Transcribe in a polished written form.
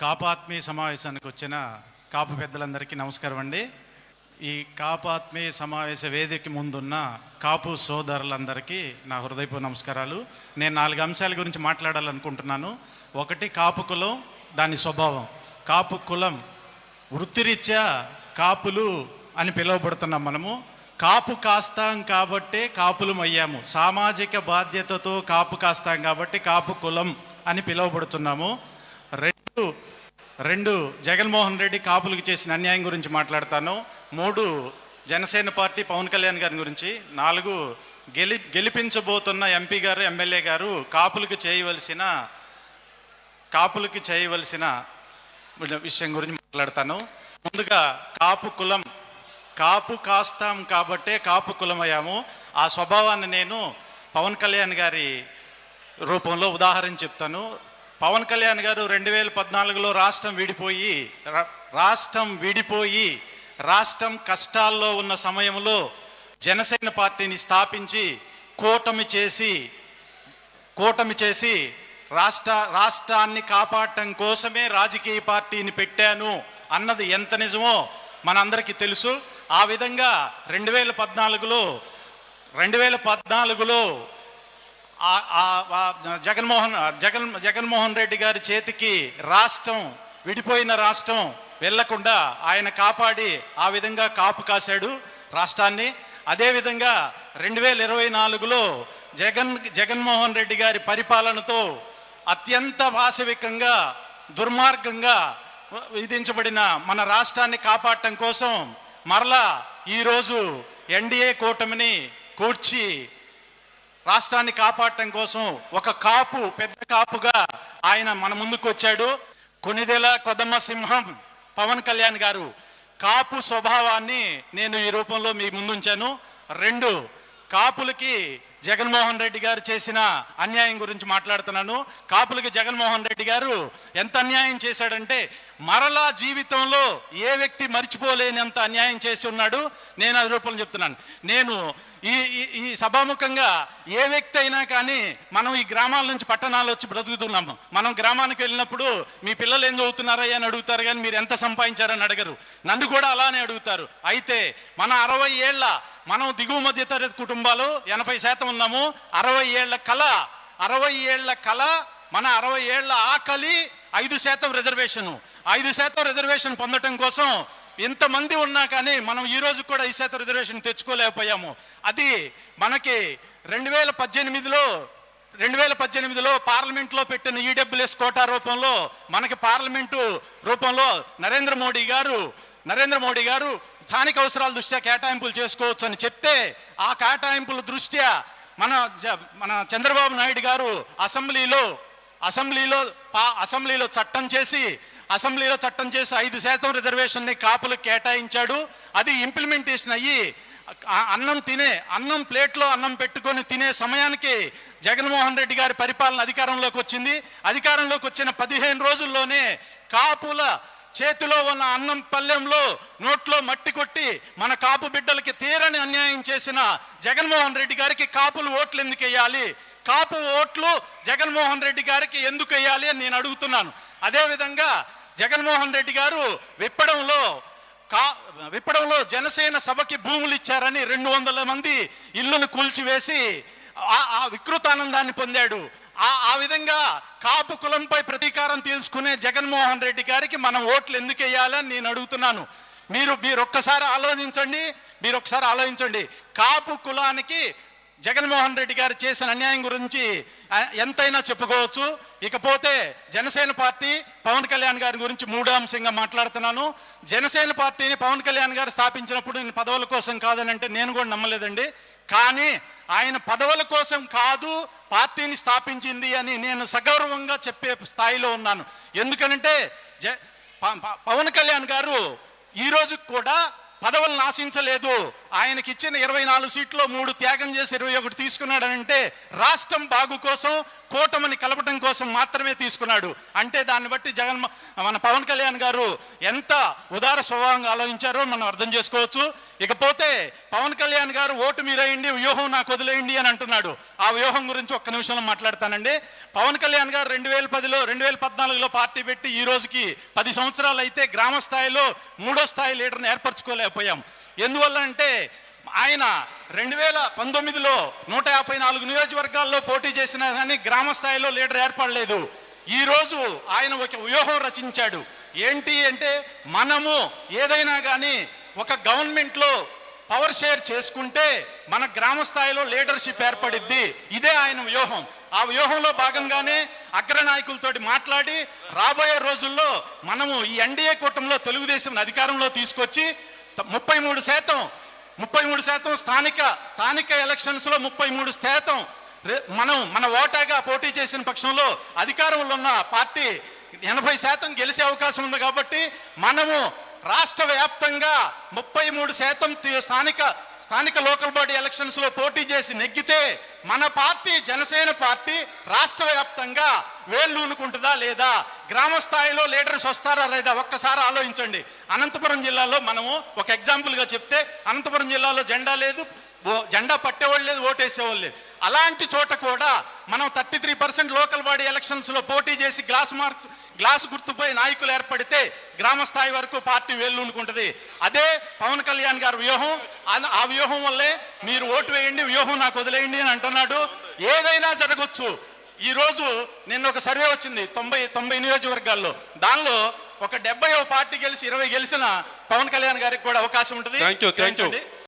కాపు ఆత్మీయ సమావేశానికి వచ్చిన కాపు పెద్దలందరికీ నమస్కారం అండి. ఈ కాపు ఆత్మీయ సమావేశ వేదిక ముందున్న కాపు సోదరులందరికీ నా హృదయపూర్వక నమస్కారాలు. నేను 4 అంశాల గురించి మాట్లాడాలనుకుంటున్నాను. ఒకటి, కాపు కులం, దాని స్వభావం. కాపు కులం వృత్తిరీత్యా కాపులు అని పిలువబడుతున్నాం. మనము కాపు కాస్తాం కాబట్టే కాపులం అయ్యాము. సామాజిక బాధ్యతతో కాపు కాస్తాం కాబట్టి కాపు కులం అని పిలువబడుతున్నాము. రెండు జగన్మోహన్ రెడ్డి కాపులకు చేసిన అన్యాయం గురించి మాట్లాడతాను. 3 జనసేన పార్టీ పవన్ కళ్యాణ్ గారి గురించి. 4 గెలిపించబోతున్న ఎంపీ గారు, ఎమ్మెల్యే గారు కాపులకు చేయవలసిన విషయం గురించి మాట్లాడతాను. ముందుగా కాపు కులం. కాపు కాస్తాం కాబట్టే కాపు కులం అయ్యాము. ఆ స్వభావాన్ని నేను పవన్ కళ్యాణ్ గారి రూపంలో ఉదాహరణ చెప్తాను. పవన్ కళ్యాణ్ గారు 2014లో రాష్ట్రం విడిపోయి రాష్ట్రం కష్టాల్లో ఉన్న సమయంలో జనసేన పార్టీని స్థాపించి కూటమి చేసి రాష్ట్రాన్ని కాపాడటం కోసమే రాజకీయ పార్టీని పెట్టాను అన్నది ఎంత నిజమో మనందరికీ తెలుసు. ఆ విధంగా 2014లో జగన్మోహన్ రెడ్డి గారి చేతికి విడిపోయిన రాష్ట్రం వెళ్లకుండా ఆయన కాపాడి ఆ విధంగా కాపు కాశాడు రాష్ట్రాన్ని. అదేవిధంగా 2024లో జగన్మోహన్ రెడ్డి గారి పరిపాలనతో అత్యంత వాస్తవికంగా దుర్మార్గంగా విధించబడిన మన రాష్ట్రాన్ని కాపాడటం కోసం మరలా ఈరోజు ఎన్డీఏ కూటమిని కూర్చి రాష్ట్రాన్ని కాపాడటం కోసం ఒక పెద్ద కాపుగా ఆయన మన ముందుకు వచ్చాడు. కొనిదెల కొదమ సింహం పవన్ కళ్యాణ్ గారు. కాపు స్వభావాన్ని నేను ఈ రూపంలో మీ ముందుంచాను. 2, కాపులకి జగన్మోహన్ రెడ్డి గారు చేసిన అన్యాయం గురించి మాట్లాడుతున్నాను. కాపులకి జగన్మోహన్ రెడ్డి గారు ఎంత అన్యాయం చేశాడంటే మరలా జీవితంలో ఏ వ్యక్తి మర్చిపోలేనంత అన్యాయం చేసి ఉన్నాడు. నేను అది రూపంలో చెప్తున్నాను. నేను ఈ సభాముఖంగా ఏ వ్యక్తి అయినా కానీ మనం ఈ గ్రామాల నుంచి పట్టణాలు వచ్చి బ్రతుకుతున్నాము. మనం గ్రామానికి వెళ్ళినప్పుడు మీ పిల్లలు ఏం చదువుతున్నారా అని అడుగుతారు, కానీ మీరు ఎంత సంపాదించారని అడగరు. నన్ను కూడా అలానే అడుగుతారు. అయితే మన 60 ఏళ్ళ మనం దిగువ మధ్య తరగతి కుటుంబాలు 80% ఉన్నాము. 60 ఏళ్ల కళ మన 60 ఏళ్ల ఆకలి 5% రిజర్వేషన్. 5% రిజర్వేషన్ పొందటం కోసం ఇంతమంది ఉన్నా కానీ మనం ఈ రోజు కూడా 5% రిజర్వేషన్ తెచ్చుకోలేకపోయాము. అది మనకి 2018లో పార్లమెంట్లో పెట్టిన ఈడబ్ల్యూఎస్ కోటా రూపంలో మనకి పార్లమెంటు రూపంలో నరేంద్ర మోడీ గారు స్థానిక అవసరాల దృష్ట్యా కేటాయింపులు చేసుకోవచ్చు అని చెప్తే ఆ కేటాయింపుల దృష్ట్యా మన చంద్రబాబు నాయుడు గారు అసెంబ్లీలో చట్టం చేసి 5% రిజర్వేషన్ని కాపులకు కేటాయించాడు. అది ఇంప్లిమెంటేషన్ అయ్యి అన్నం ప్లేట్లో అన్నం పెట్టుకొని తినే సమయానికి జగన్మోహన్ రెడ్డి గారి పరిపాలన అధికారంలోకి వచ్చింది. అధికారంలోకి వచ్చిన 15 రోజుల్లోనే కాపుల చేతిలో ఉన్న అన్నం పల్లెంలో నోట్లో మట్టి కొట్టి మన కాపు బిడ్డలకి తీరని అన్యాయం చేసిన జగన్మోహన్ రెడ్డి గారికి కాపులు ఓట్లు ఎందుకు వేయాలి, కాపు ఓట్లు జగన్మోహన్ రెడ్డి గారికి ఎందుకు వేయాలి అని నేను అడుగుతున్నాను. అదేవిధంగా జగన్మోహన్ రెడ్డి గారు విప్పడంలో జనసేన సభకి భూములు ఇచ్చారని 200 మంది ఇళ్లను కూల్చివేసి ఆ వికృతానందాన్ని పొందాడు. ఆ విధంగా కాపు కులంపై ప్రతీకారం తీసుకునే జగన్మోహన్ రెడ్డి గారికి మనం ఓట్లు ఎందుకు వేయాలని నేను అడుగుతున్నాను. మీరు ఒక్కసారి ఆలోచించండి. కాపు కులానికి జగన్మోహన్ రెడ్డి గారు చేసిన అన్యాయం గురించి ఎంతైనా చెప్పుకోవచ్చు. ఇకపోతే జనసేన పార్టీ పవన్ కళ్యాణ్ గారి గురించి 3వ అంశంగా మాట్లాడుతున్నాను. జనసేన పార్టీని పవన్ కళ్యాణ్ గారు స్థాపించినప్పుడు నేను పదవుల కోసం కాదని అంటే నేను కూడా నమ్మలేదండి. కానీ ఆయన పదవుల కోసం కాదు పార్టీని స్థాపించింది అని నేను సగౌరవంగా చెప్పే స్థాయిలో ఉన్నాను. ఎందుకనంటే పవన్ కళ్యాణ్ గారు ఈరోజు కూడా పదవులను ఆశించలేదు. ఆయనకి ఇచ్చిన 24 సీట్లో 3 త్యాగం చేసి 21 తీసుకున్నాడనంటే రాష్ట్రం బాగు కోసం, కూటమిని కలపడం కోసం మాత్రమే తీసుకున్నాడు. అంటే దాన్ని బట్టి మన పవన్ కళ్యాణ్ గారు ఎంత ఉదార స్వభావంగా ఆలోచించారో మనం అర్థం చేసుకోవచ్చు. ఇకపోతే పవన్ కళ్యాణ్ గారు ఓటు మీరేయండి, వ్యూహం నాకు వదిలేయండి అని అంటున్నాడు. ఆ వ్యూహం గురించి ఒక్క నిమిషంలో మాట్లాడతానండి. పవన్ కళ్యాణ్ గారు 2010లో 2014లో పార్టీ పెట్టి ఈ రోజుకి 10 సంవత్సరాలు అయితే గ్రామ స్థాయిలో 3వ స్థాయి లీడర్ని ఏర్పరచుకోలేకపోయాం. ఎందువల్ల అంటే ఆయన 2019లో 154 నియోజకవర్గాల్లో పోటీ చేసినా కానీ గ్రామ స్థాయిలో లీడర్ ఏర్పడలేదు. ఈ రోజు ఆయన ఒక వ్యూహం రచించాడు. ఏంటి అంటే మనము ఏదైనా కానీ ఒక గవర్నమెంట్లో పవర్ షేర్ చేసుకుంటే మన గ్రామ స్థాయిలో లీడర్షిప్ ఏర్పడిద్ది. ఇదే ఆయన వ్యూహం. ఆ వ్యూహంలో భాగంగానే అగ్రనాయకులతోటి మాట్లాడి రాబోయే రోజుల్లో మనము ఈ ఎన్డీఏ కూటమిలో తెలుగుదేశం అధికారంలో తీసుకొచ్చి 33% స్థానిక ఎలక్షన్స్లో 33% మన ఓటాగా పోటీ చేసిన పక్షంలో అధికారంలో ఉన్న పార్టీ 80% గెలిచే అవకాశం ఉంది. కాబట్టి మనము రాష్ట్ర వ్యాప్తంగా 33% స్థానిక లోకల్ బాడీ ఎలక్షన్స్లో పోటీ చేసి నెగ్గితే మన పార్టీ జనసేన పార్టీ రాష్ట్ర వ్యాప్తంగా వేళ్ళూనుకుంటుందా లేదా, గ్రామ స్థాయిలో లీడర్స్ వస్తారా లేదా ఒక్కసారి ఆలోచించండి. అనంతపురం జిల్లాలో మనము ఒక ఎగ్జాంపుల్గా చెప్తే, అనంతపురం జిల్లాలో జెండా లేదు, జెండా పట్టేవాళ్ళు లేదు, ఓటేసేవాళ్ళు లేదు. అలాంటి చోట కూడా మనం 33% లోకల్ బాడీ ఎలక్షన్స్లో పోటీ చేసి గ్లాస్ గుర్తుపై నాయకులు ఏర్పడితే గ్రామ స్థాయి వరకు పార్టీ వేళ్ళూనుకుంటుంది. అదే పవన్ కళ్యాణ్ గారి వ్యూహం. ఆ వ్యూహం వల్లే మీరు ఓటు వేయండి, వ్యూహం నాకు వదిలేయండి అని అంటున్నాడు. ఏదైనా జరగచ్చు. ఈ రోజు నిన్న ఒక సర్వే వచ్చింది 90 నియోజకవర్గాల్లో. దానిలో ఒక 70వ పార్టీ గెలిచి 20 గెలిచిన పవన్ కళ్యాణ్ గారికి కూడా అవకాశం ఉంటుంది.